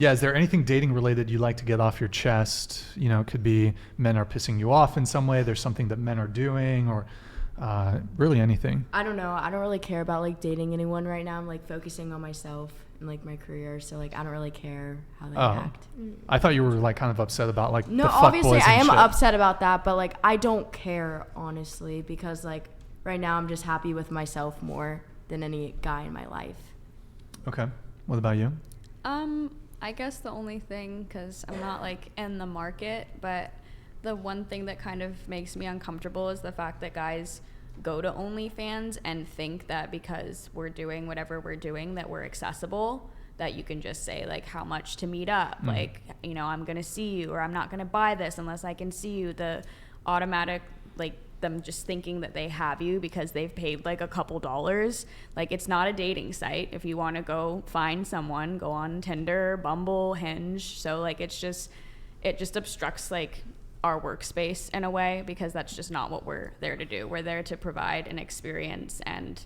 Yeah, is there anything dating related you like to get off your chest? You know, it could be men are pissing you off in some way. There's something that men are doing, or really anything. I don't know. I don't really care about like dating anyone right now. I'm like focusing on myself and like my career. So like I don't really care how they act. I thought you were like kind of upset about like No, the fuck obviously boys and I am shit. upset about that, but like I don't care honestly because like right now I'm just happy with myself more than any guy in my life. Okay. What about you? I guess the only thing, because I'm not like in the market, but the one thing that kind of makes me uncomfortable is the fact that guys go to OnlyFans and think that because we're doing whatever we're doing that we're accessible, that you can just say like how much to meet up, like, you know, I'm gonna see you, or I'm not gonna buy this unless I can see you. The automatic, like, them just thinking that they have you because they've paid like a couple dollars. Like, it's not a dating site. If you want to go find someone, go on Tinder, Bumble, Hinge. So like it just obstructs like our workspace in a way, because that's just not what we're there to do. We're there to provide an experience and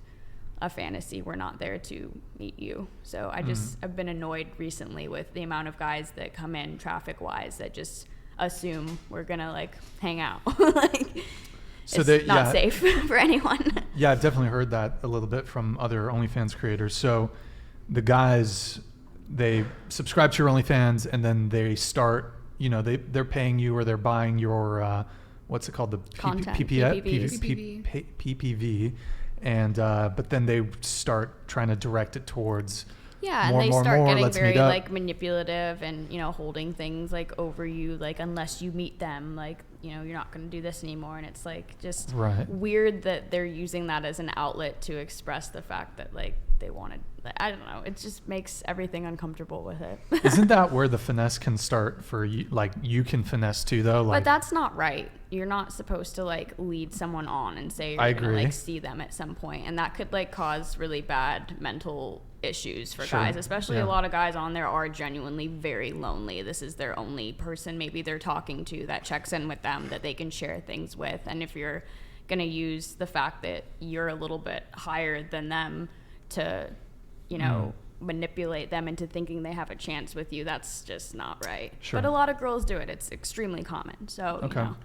a fantasy. We're not there to meet you. So I've been annoyed recently with the amount of guys that come in traffic wise that just assume we're gonna like hang out. Like, so it's not safe for anyone. Yeah, I've definitely heard that a little bit from other OnlyFans creators. So the guys, they subscribe to your OnlyFans and then they start, you know, they're paying you or they're buying your, what's it called? The Content. PPV. And, but then they start trying to direct it towards and they start getting very like manipulative and, you know, holding things like over you, like unless you meet them, like, you know, you're not going to do this anymore. And it's like just weird that they're using that as an outlet to express the fact that like they wanted, I don't know, it just makes everything uncomfortable with it. Isn't that where the finesse can start for you? Like, you can finesse too though, like, but that's not right. You're not supposed to like lead someone on and say you're gonna like see them at some point, and that could like cause really bad mental issues for guys, especially a lot of guys on there are genuinely very lonely. This is their only person maybe they're talking to that checks in with them, that they can share things with. And if you're going to use the fact that you're a little bit higher than them to, you know, manipulate them into thinking they have a chance with you, that's just not right. But a lot of girls do it. It's extremely common. So, you know.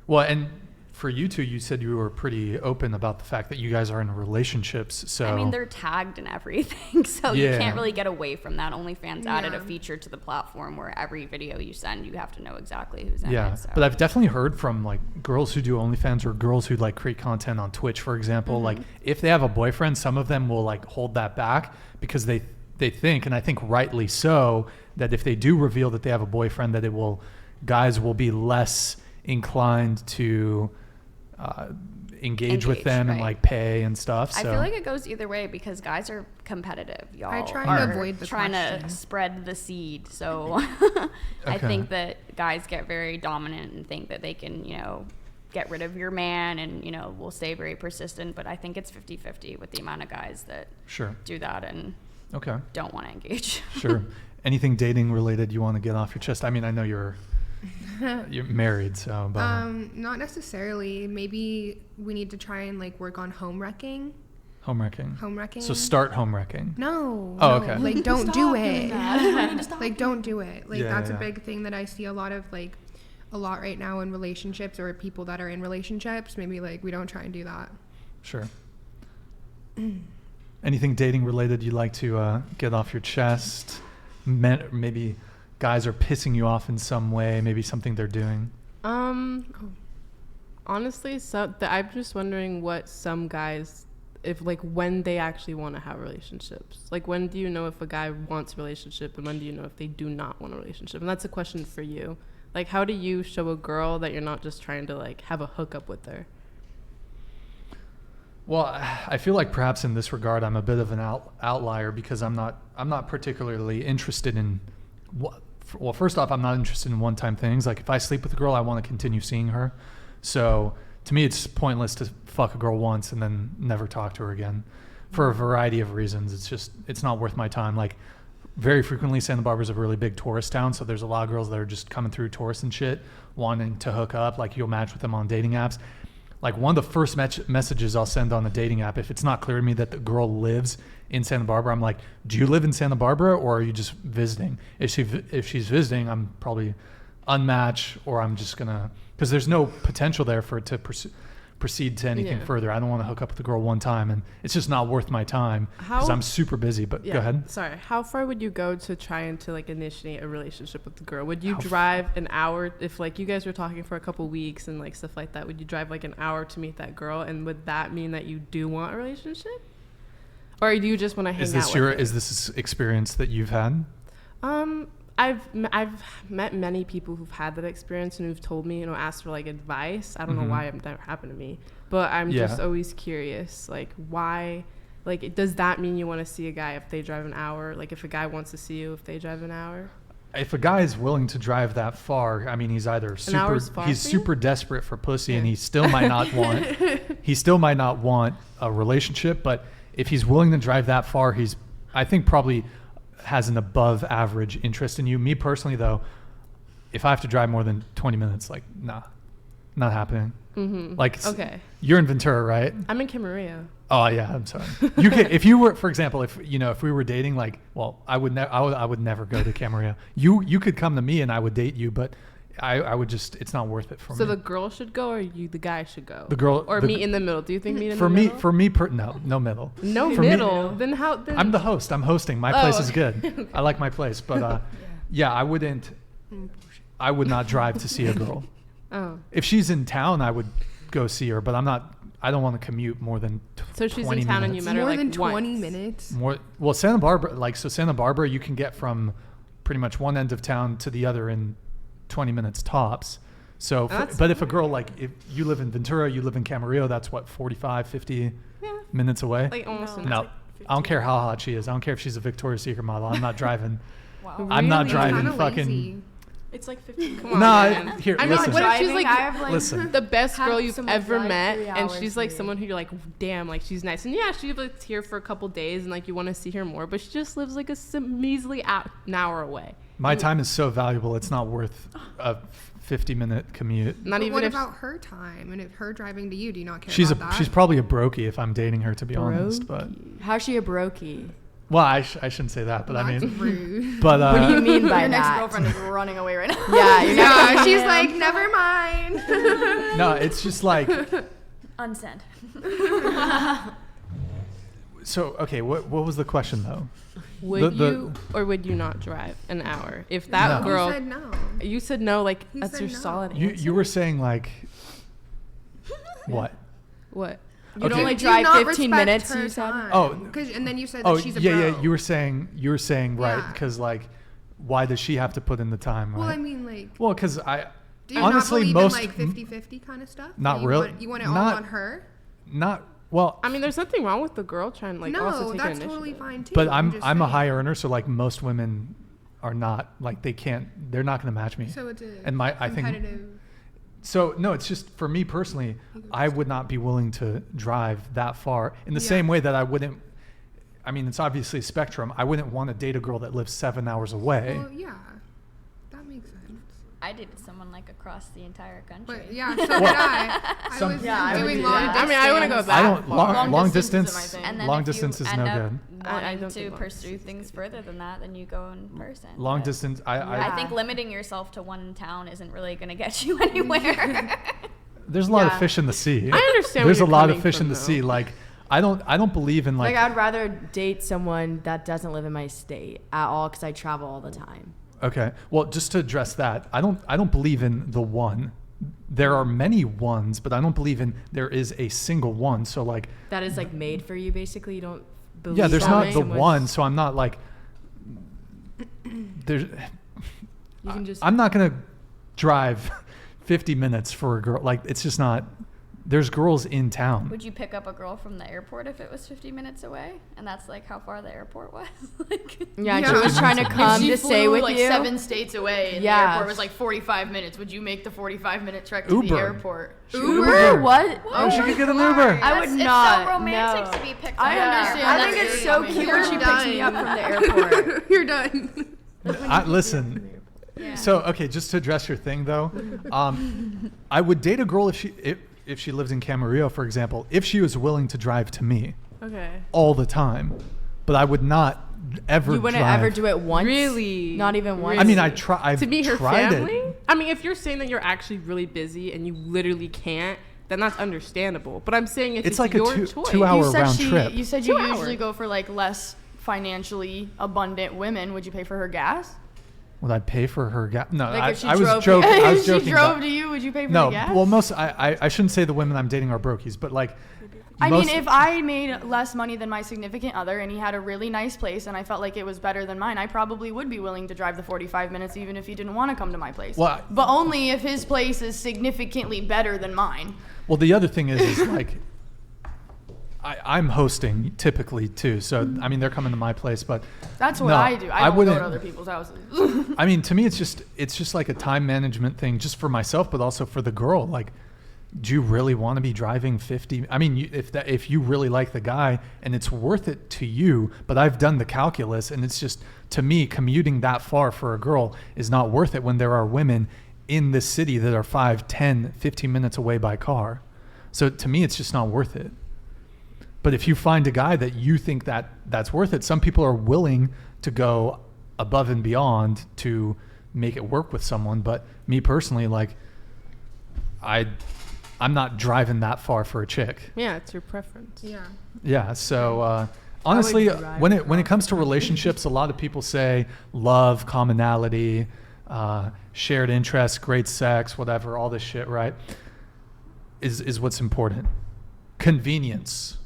Well, and for you two, you said you were pretty open about the fact that you guys are in relationships. So I mean, they're tagged and everything, so you can't really get away from that. OnlyFans added a feature to the platform where every video you send, you have to know exactly who's in it. So. But I've definitely heard from like girls who do OnlyFans or girls who like create content on Twitch, for example. Like, if they have a boyfriend, some of them will like hold that back because they think, and I think rightly so, that if they do reveal that they have a boyfriend, that guys will be less inclined to engage with them and like pay and stuff. So I feel like it goes either way because guys are competitive. Y'all I try to avoid the trying question. to spread the seed. So I think that guys get very dominant and think that they can, you know, get rid of your man and, you know, will stay very persistent. But I think it's 50-50 with the amount of guys that do that and don't want to engage. Anything dating related you want to get off your chest? I mean, I know you're married, so but not necessarily. Maybe we need to try and like work on home wrecking. So start home wrecking. No. Okay. Like, don't do it. Like, don't do it. Like, that's a big thing that I see a lot right now in relationships, or people that are in relationships. Maybe like we don't try and do that. Anything dating related you'd like to get off your chest? Maybe guys are pissing you off in some way, maybe something they're doing. Honestly, I'm just wondering what some guys, if like when they actually want to have relationships. Like, when do you know if a guy wants a relationship, and when do you know if they do not want a relationship? And that's a question for you. Like, how do you show a girl that you're not just trying to like have a hookup with her? Well, I feel like perhaps in this regard I'm a bit of an outlier because I'm not particularly interested in well, first off, I'm not interested in one-time things. Like, if I sleep with a girl, I want to continue seeing her. So to me, it's pointless to fuck a girl once and then never talk to her again for a variety of reasons. It's not worth my time. Like, very frequently, Santa Barbara's a really big tourist town, so there's a lot of girls that are just coming through tourists and shit, wanting to hook up. Like, you'll match with them on dating apps. like one of the first messages I'll send on a dating app, if it's not clear to me that the girl lives in Santa Barbara, I'm like, do you live in Santa Barbara or are you just visiting? If she's visiting, I'm probably unmatch, or I'm just gonna, because there's no potential there for it to proceed to anything further. I don't want to hook up with the girl one time, and it's just not worth my time because I'm super busy. But go ahead. Sorry, how far would you go to try and to like initiate a relationship with the girl? Would you drive an hour if like you guys were talking for a couple weeks and like stuff like that? Would you drive like an hour to meet that girl, and would that mean that you do want a relationship, or do you just want to hang out with her? Is this experience that you've had? I've met many people who've had that experience and who've told me, asked for like advice. I don't know why that happened to me, but I'm just always curious, like why, like does that mean you want to see a guy if they drive an hour? Like if a guy wants to see you if they drive an hour? If a guy is willing to drive that far, I mean, he's either super desperate for pussy and he still might not want a relationship, but if he's willing to drive that far, I think probably has an above average interest in you. Me personally though, if I have to drive more than 20 minutes, like nah, not happening. Like you're in Ventura, right? I'm in Camarillo. Oh yeah, I'm sorry. You could, if you were, for example, if we were dating, like, well, I would never go to Camarillo. You could come to me and I would date you, but I would just, it's not worth it for me. So the girl should go, or the guy should go? The girl, or meet in the middle. Do you think meet in the middle? No middle. No middle. Then how? Then I'm the host. I'm hosting. My place is good. I like my place, but I would not drive to see a girl. Oh. If she's in town, I would go see her, but I don't want to commute more than 20 minutes. So she's in town and you met her more like than 20 once. minutes. Well, Santa Barbara, you can get from pretty much one end of town to the other in 20 minutes tops. So, but if a girl, like if you live in Ventura, you live in Camarillo, that's what, 45, 50 minutes away? Like almost. No, Like I don't care how hot she is. I don't care if she's a Victoria's Secret model. I'm not driving. Wow. I'm not Really? driving Kinda fucking. lazy. It's like 15. Come on. Nah, man. here, I mean, listen. what if she's like, I have, like listen. the best have girl you've someone ever drive met, 3 and hours she's like here. someone who you're like, damn, like she's nice, and yeah, she lives here for a couple days, and like you want to see her more, but she just lives like a measly an hour away. My time is so valuable. It's not worth a 50-minute commute. Not But even what if about her time? And if her driving to you, do you not care She's about that? she's probably a brokey if I'm dating her, to be honest. But How's she a brokey? well, I shouldn't say that, but I That's mean, rude. but What do you mean by Your next that? girlfriend is running away right now. Yeah, you're not Yeah, she's him. like, never mind. no, it's just like. Unsend. So okay, what was the question though? would you or would you not drive an hour if that No. girl? You said no. You said no, like He that's said your no. solid You answer. you were saying like what? What? You'd Okay. only Do drive not 15 respect minutes, her you said? time. Oh. 'Cause- and then you said Oh that she's a yeah, bro. you were saying right Yeah. because like why does she have to put in the time? Right? Well, I mean, like, Well, because I do you honestly not believe most in like 50-50 kind of stuff? Not you really. You want it all Not- on her? not well. I mean, there's nothing wrong with the girl trying like also No, take that's initiative. totally fine too. But I'm just a saying. high earner, so like most women are not like they're not going to match me. So it's a And I think competitive. so. No, it's just for me personally. I would not be willing to drive that far in the Yeah. same way that I wouldn't. I mean, it's obviously a spectrum. I wouldn't want to date a girl that lives 7 hours away. Well, yeah, that makes sense. I dated someone like across the entire country. But yeah, so did I. I Some- was Yeah, I would doing do long that. I mean, I wouldn't go distance. that I don't far. long distance is my distance. thing. And then Long if distance is you no end up good. I wanting don't to think long pursue distance things is further than that, then you go in person. Long But distance. I Yeah. think limiting yourself to one town isn't really going to get you anywhere. There's a lot of Yeah. fish in the sea. I understand. There's a where you're lot of coming fish in from, the though. sea. Like I don't believe in Like, I'd rather date someone that doesn't live in my state at all because I travel all the time. Okay. Well, just to address that, I don't believe in the one. There are many ones, but I don't believe in there is a single one. So like, That is like made for you, basically. You don't believe yeah, there's that not the someone's- one. So I'm not like there's. You can just. I'm not gonna drive 50 minutes for a girl. Like it's just not. There's girls in town. Would you pick up a girl from the airport if it was 50 minutes away? And that's like how far the airport was? Like, Yeah, and Yeah. she was trying to If come she to stay flew, with like you. 7 states away and Yeah. the airport was like 45 minutes, would you make the 45-minute trek to Uber. the airport? Uber? What? Oh, she could get an Uber. I would It's not. so romantic no. to be picked I up. understand. Yeah, I think that's it's really so yummy. cute You're when she picks me up done. from the airport. You're done. Listen. Yeah. So okay, just to address your thing though, I would date a girl if if she lives in Camarillo, for example, if she was willing to drive to me Okay. all the time, but I would not ever You wouldn't drive. ever do it once? Really? Not even once? I mean, I've To meet her tried family? it. I mean, if you're saying that you're actually really busy and you literally can't, then that's understandable. But I'm saying if It's it's like a your two- choice. 2 hour You said round trip. You said you 2 hours. usually go for like less financially abundant women. Would you pay for her gas? Would I pay for her gas? No, Like if she I drove was joking. I was if she joking. drove about- to you, would you pay for no, the gas? well, I shouldn't say the women I'm dating are brokies, but like. I mean, most- if I made less money than my significant other and he had a really nice place and I felt like it was better than mine, I probably would be willing to drive the 45 minutes even if he didn't want to come to my place. Well, but only if his place is significantly better than mine. Well, the other thing is like, I'm hosting typically too. So, I mean, they're coming to my place, but That's what no, I do. I don't go wouldn't- to other people's houses. I mean, to me, it's just like a time management thing, just for myself, but also for the girl. Like, do you really want to be driving 50? I mean, if you really like the guy and it's worth it to you, but I've done the calculus and it's just, to me, commuting that far for a girl is not worth it when there are women in this city that are 5, 10, 15 minutes away by car. So to me, it's just not worth it. But if you find a guy that you think that's worth it, some people are willing to go above and beyond to make it work with someone. But me personally, like, I'm not driving that far for a chick. Yeah, it's your preference. Yeah. Yeah. So honestly, drive when it comes to relationships, a lot of people say love, commonality, shared interests, great sex, whatever, all this shit, right? Is what's important. Convenience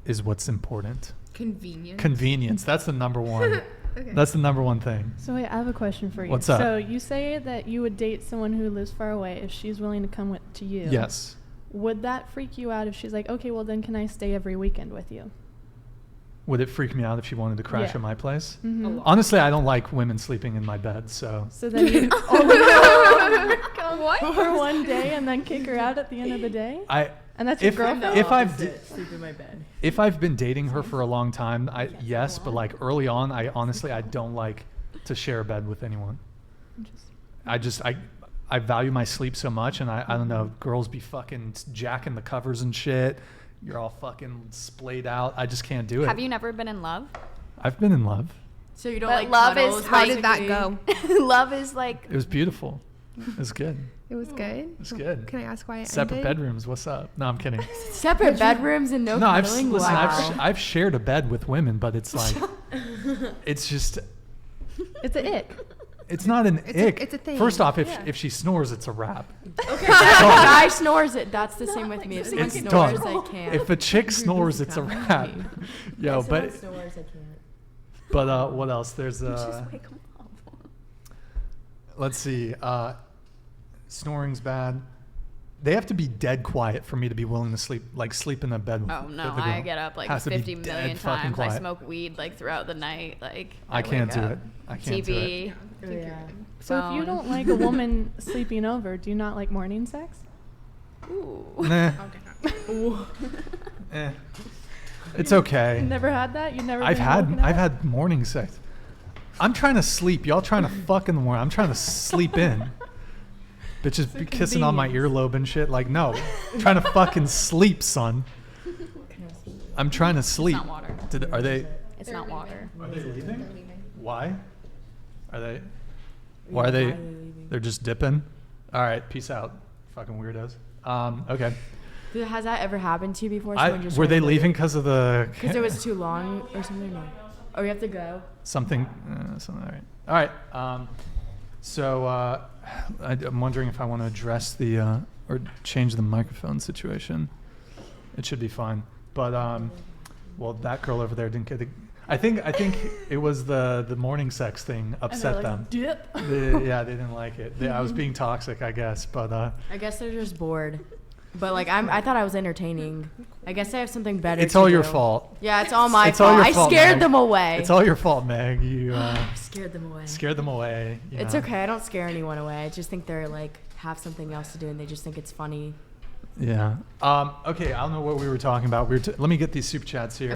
is what's important. Convenient. Convenience. That's the number one. Okay. That's the number one thing. So wait, I have a question for you. What's up? So you say that you would date someone who lives far away if she's willing to come to you. Yes. Would that freak you out if she's like, okay, well then can I stay every weekend with you? Would it freak me out if she wanted to crash Yeah. at my place? Mm-hmm. Honestly, I don't like women sleeping in my bed, so. So then you What? for one day and then kick her out at the end of the day? I And that's your if girlfriend? if I've sleep in my bed. if I've been dating her for a long time, yes, but like early on, I honestly don't like to share a bed with anyone. I value my sleep so much, and I don't know, girls be fucking jacking the covers and shit. You're all fucking splayed out. I just can't do it. Have you never been in love? I've been in love. So you don't But like love cuddles, is How did that basically? go? Love is like It was beautiful. It was good. It was good. It was good. Can I ask why it Separate ended? bedrooms. What's up? No, I'm kidding. Separate bedrooms and no No, cuddling? listen, Wow. I've shared a bed with women, but it's like, it's just, It's a ick. it's not an ick. it's a thing. First off, Yeah. if she snores, it's a wrap. If a guy snores it, that's the same with me. If someone It's snores, done. I can't. If a chick snores, it's a wrap. Yo, but snores, I can't. what else? There's let's see. Snoring's bad. They have to be dead quiet for me to be willing to sleep in a bed with. oh no, with a I girl. get up like Has to be 50 dead million fucking times. I quiet. smoke weed like throughout the night. Like I can't wake do up. it. I can't do it. TV. Yeah. So if you phone. don't like a woman sleeping over, do you not like morning sex? Ooh. Nah. Eh. It's okay. You never had that? You never I've been had woken up? morning sex. I'm trying to sleep. Y'all trying to fuck in the morning. I'm trying to sleep in. Bitches be kissing on my earlobe and shit. Like, no. I'm trying to fucking sleep, son. I'm trying to sleep. not water. Are they It's not water. leaving? Why? Why are they? They're just dipping? All right. Peace out. Fucking weirdos. Okay. Dude, has that ever happened to you before? Someone just Were they randomly- leaving because of the... Because it was too long or something? No. Oh, you have to go? Something. All right. So I'm wondering if I want to address the or change the microphone situation. It should be fine. But well, that girl over there didn't get it. I think it was the morning sex thing upset them. Dip. Yeah, they didn't like it. I was being toxic, I guess. But I guess they're just bored. But like I thought I was entertaining. I guess I have something better. it's to all your do. fault. Yeah, it's all my It's all fault. your I fault, scared Meg. them away. It's all your fault, Meg. You scared them away. scared them away. you It's know. okay. I don't scare anyone away. I just think they're like have something else to do and they just think it's funny. Yeah. Okay. I don't know what we were talking about. Let me get these super chats here.